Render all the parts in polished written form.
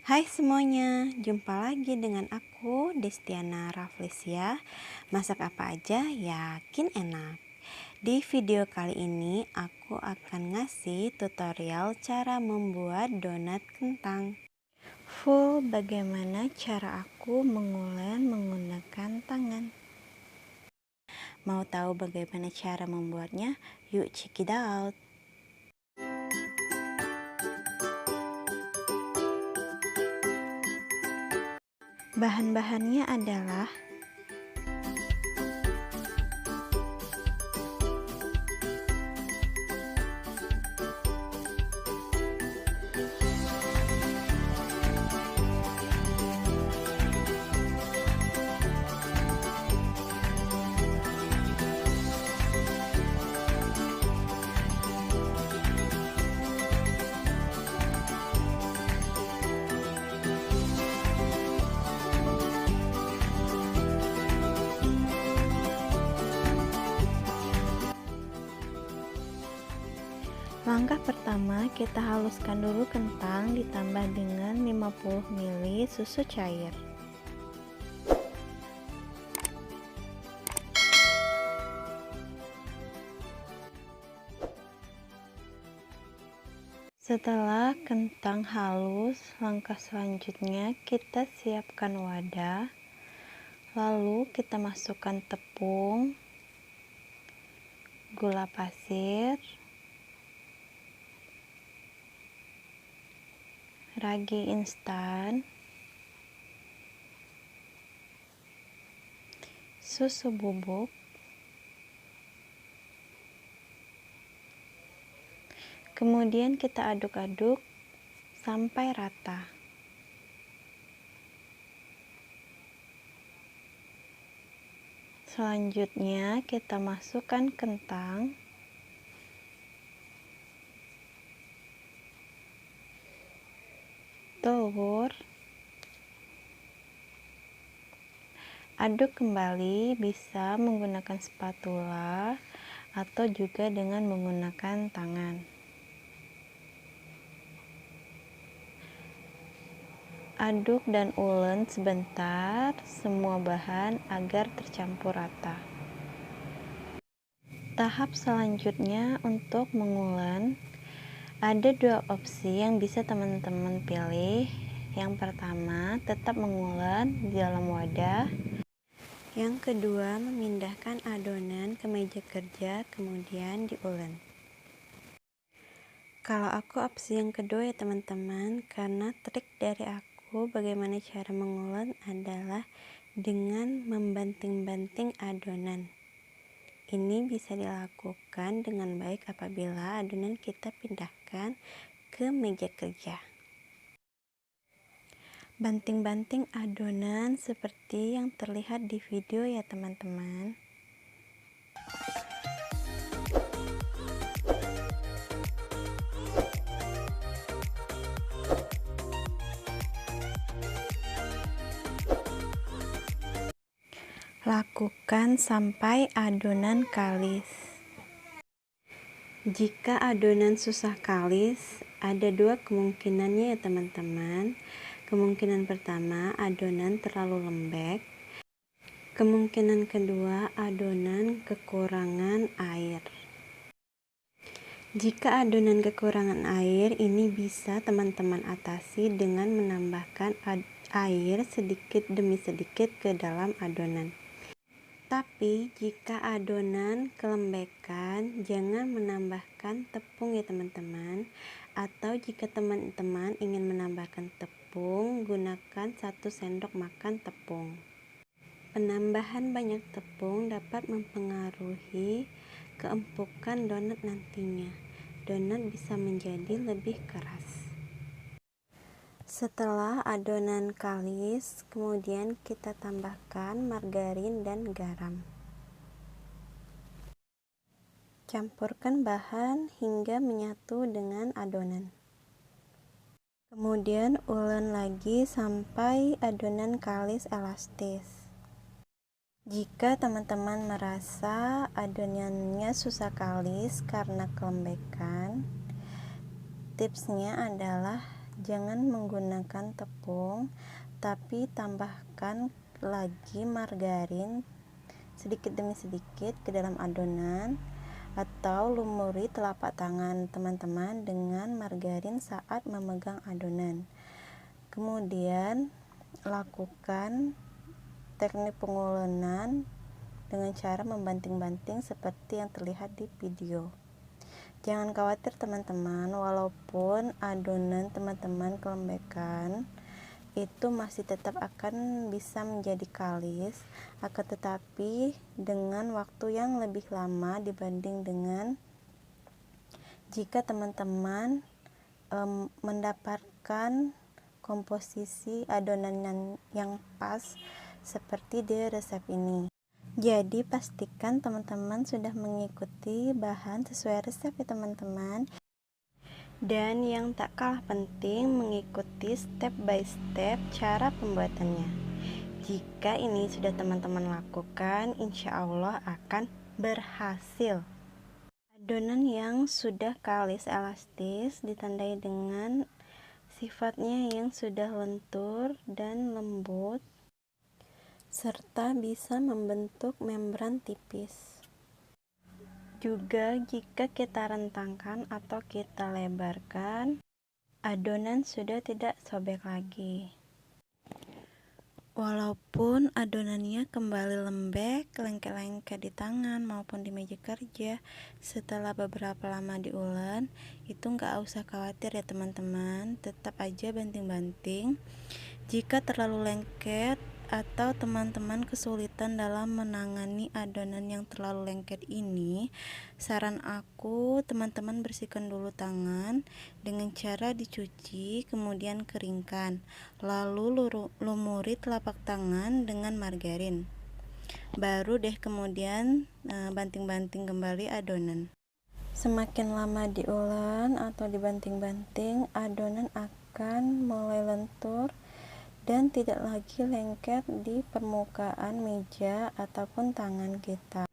Hai semuanya, jumpa lagi dengan aku Destiana Raflesia. Masak apa aja yakin enak. Di video kali ini aku akan ngasih tutorial cara membuat donat kentang. Full bagaimana cara aku mengulen menggunakan tangan. Mau tahu bagaimana cara membuatnya? Yuk check it out. Bahan-bahannya adalah langkah pertama, kita haluskan dulu kentang ditambah dengan 50 ml susu cair. Setelah kentang halus, langkah selanjutnya kita siapkan wadah. Lalu kita masukkan tepung, gula pasir, ragi instan, susu bubuk, kemudian kita aduk-aduk sampai rata. Selanjutnya kita masukkan kentang, telur, aduk kembali, bisa menggunakan spatula atau juga dengan menggunakan tangan. Aduk dan ulen sebentar semua bahan agar tercampur rata. Tahap selanjutnya untuk mengulen, ada dua opsi yang bisa teman-teman pilih. Yang pertama, tetap mengulen di dalam wadah. Yang kedua, memindahkan adonan ke meja kerja kemudian diulen. Kalau aku opsi yang kedua ya teman-teman, karena trik dari aku bagaimana cara mengulen adalah dengan membanting-banting adonan. Ini bisa dilakukan dengan baik apabila adonan kita pindahkan ke meja kerja. Banting-banting adonan seperti yang terlihat di video ya teman-teman. Lakukan sampai adonan kalis. Jika adonan susah kalis, ada dua kemungkinannya ya teman-teman. Kemungkinan pertama, adonan terlalu lembek. Kemungkinan kedua, adonan kekurangan air. Jika adonan kekurangan air, ini bisa teman-teman atasi dengan menambahkan air sedikit demi sedikit ke dalam adonan. Tapi jika adonan kelembekan, jangan menambahkan tepung ya teman-teman. Atau jika teman-teman ingin menambahkan tepung, gunakan 1 sendok makan tepung. Penambahan banyak tepung dapat mempengaruhi keempukan donat nantinya. Donat bisa menjadi lebih keras. Setelah adonan kalis, kemudian kita tambahkan margarin dan garam. Campurkan bahan hingga menyatu dengan adonan. Kemudian ulen lagi sampai adonan kalis elastis. Jika teman-teman merasa adonannya susah kalis karena kelembekan, tipsnya adalah Jangan menggunakan tepung, tapi tambahkan lagi margarin sedikit demi sedikit ke dalam adonan, atau lumuri telapak tangan teman-teman dengan margarin saat memegang adonan. Kemudian lakukan teknik pengulenan dengan cara membanting-banting seperti yang terlihat di video. Jangan khawatir teman-teman, walaupun adonan teman-teman kelembekan, itu masih tetap akan bisa menjadi kalis, akan tetapi dengan waktu yang lebih lama dibanding dengan jika teman-teman mendapatkan komposisi adonan yang pas seperti di resep ini. Jadi pastikan teman-teman sudah mengikuti bahan sesuai resep ya teman-teman. Dan yang tak kalah penting, mengikuti step by step cara pembuatannya. Jika ini sudah teman-teman lakukan, insya Allah akan berhasil. Adonan yang sudah kalis elastis ditandai dengan sifatnya yang sudah lentur dan lembut, serta bisa membentuk membran tipis. Juga jika kita rentangkan atau kita lebarkan, adonan sudah tidak sobek lagi. Walaupun adonannya kembali lembek, lengket-lengket di tangan maupun di meja kerja setelah beberapa lama diulen, itu nggak usah khawatir ya teman-teman, tetap aja banting-banting. Jika terlalu lengket atau teman-teman kesulitan dalam menangani adonan yang terlalu lengket ini, saran aku teman-teman bersihkan dulu tangan dengan cara dicuci, kemudian keringkan, lalu lumuri telapak tangan dengan margarin, baru deh kemudian banting-banting kembali adonan. Semakin lama diulen atau dibanting-banting, adonan akan mulai lentur dan tidak lagi lengket di permukaan meja ataupun tangan kita.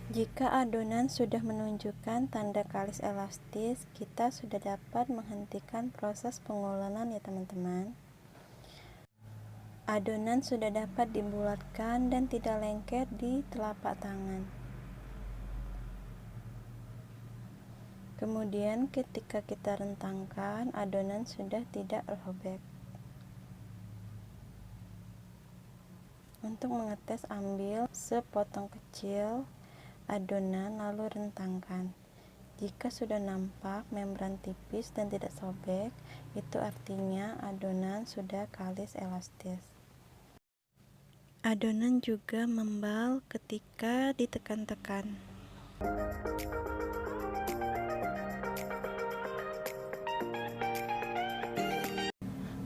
Jika adonan sudah menunjukkan tanda kalis elastis, kita sudah dapat menghentikan proses pengulenan ya teman-teman. Adonan sudah dapat dibulatkan dan tidak lengket di telapak tangan. Kemudian ketika kita rentangkan, adonan sudah tidak robek. Untuk mengetes, ambil sepotong kecil adonan lalu rentangkan. Jika sudah nampak membran tipis dan tidak sobek, itu artinya adonan sudah kalis elastis. Adonan juga membal ketika ditekan-tekan.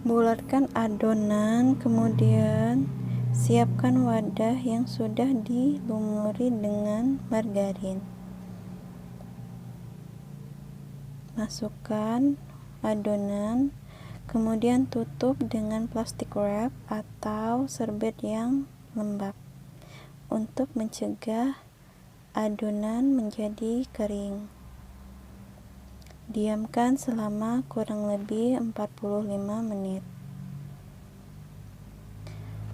Bulatkan adonan, kemudian siapkan wadah yang sudah dilumuri dengan margarin. Masukkan adonan, kemudian tutup dengan plastik wrap atau serbet yang lembab untuk mencegah adonan menjadi kering. Diamkan selama kurang lebih 45 menit.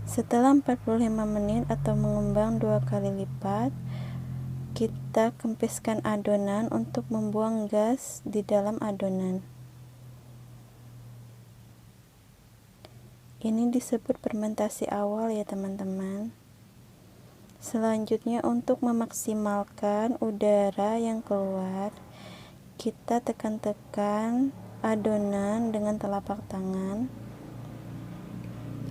Setelah 45 menit atau mengembang 2 kali lipat, kita kempiskan adonan untuk membuang gas di dalam adonan. Ini disebut fermentasi awal ya teman-teman. Selanjutnya, untuk memaksimalkan udara yang keluar, kita tekan-tekan adonan dengan telapak tangan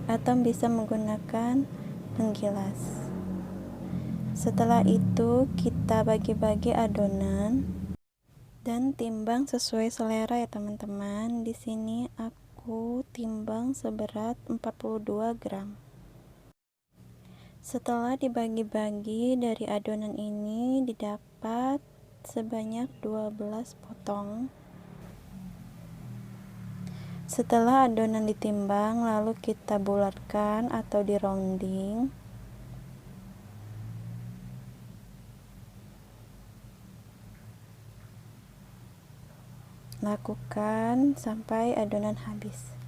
atau bisa menggunakan penggilas. Setelah itu kita bagi-bagi adonan dan timbang sesuai selera ya teman-teman. Di sini aku timbang seberat 42 gram. Setelah dibagi-bagi, dari adonan ini didapat sebanyak 12 potong. Setelah adonan ditimbang, lalu kita bulatkan atau di rounding. lakukan sampai adonan habis.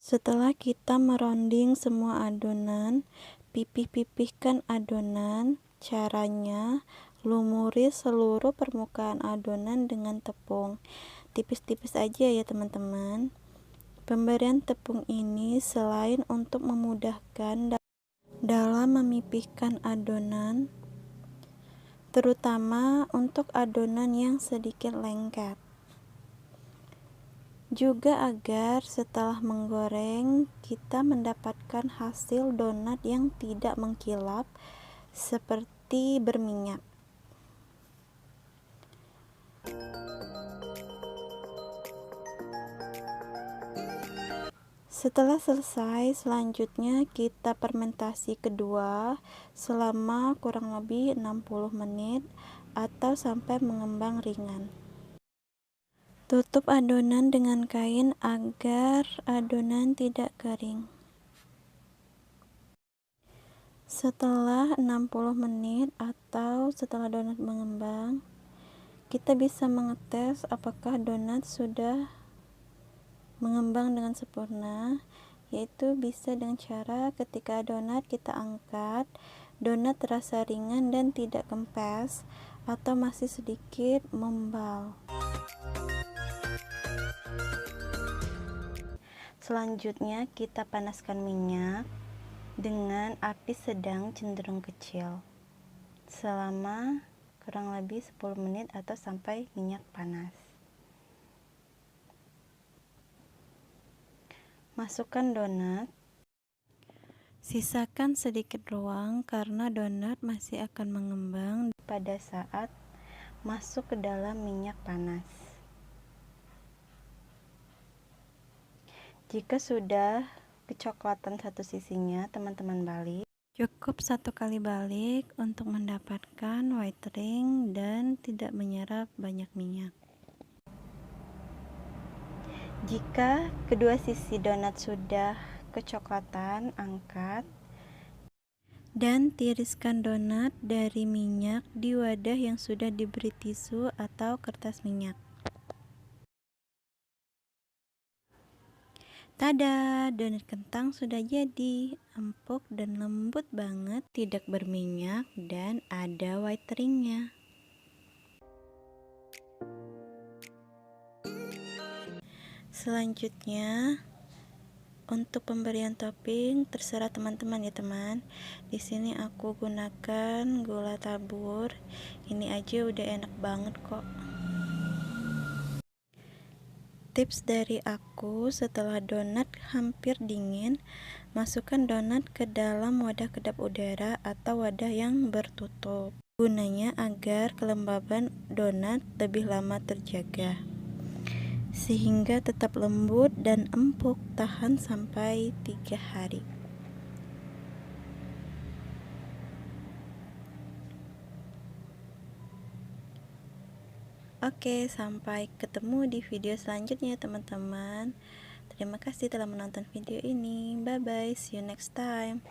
Setelah kita meronding semua adonan, pipih-pipihkan adonan. Caranya, lumuri seluruh permukaan adonan dengan tepung. Tipis-tipis aja ya teman-teman. Pemberian tepung ini selain untuk memudahkan dalam memipihkan adonan, terutama untuk adonan yang sedikit lengket, juga agar setelah menggoreng kita mendapatkan hasil donat yang tidak mengkilap seperti berminyak. Setelah selesai, selanjutnya kita fermentasi kedua selama kurang lebih 60 menit atau sampai mengembang ringan. Tutup adonan dengan kain agar adonan tidak kering. Setelah 60 menit atau setelah donat mengembang, kita bisa mengetes apakah donat sudah mengembang dengan sempurna, yaitu bisa dengan cara ketika donat kita angkat, donat terasa ringan dan tidak kempes atau masih sedikit membal. Selanjutnya kita panaskan minyak dengan api sedang cenderung kecil selama kurang lebih 10 menit atau sampai minyak panas. Masukkan donat. Sisakan sedikit ruang karena donat masih akan mengembang pada saat masuk ke dalam minyak panas. Jika sudah kecoklatan satu sisinya, teman-teman balik. Cukup satu kali balik untuk mendapatkan white ring dan tidak menyerap banyak minyak. Jika kedua sisi donat sudah kecoklatan, angkat dan tiriskan donat dari minyak di wadah yang sudah diberi tisu atau kertas minyak. Tada, donat kentang sudah jadi, empuk dan lembut banget, tidak berminyak dan ada white ringnya. Selanjutnya, untuk pemberian topping terserah teman-teman ya teman. Di sini aku gunakan gula tabur. Ini aja udah enak banget kok. Tips dari aku, setelah donat hampir dingin, masukkan donat ke dalam wadah kedap udara atau wadah yang bertutup. Gunanya agar kelembaban donat lebih lama terjaga, sehingga tetap lembut dan empuk tahan sampai 3 hari. Oke, sampai ketemu di video selanjutnya teman-teman. Terima kasih telah menonton video ini. Bye bye, see you next time.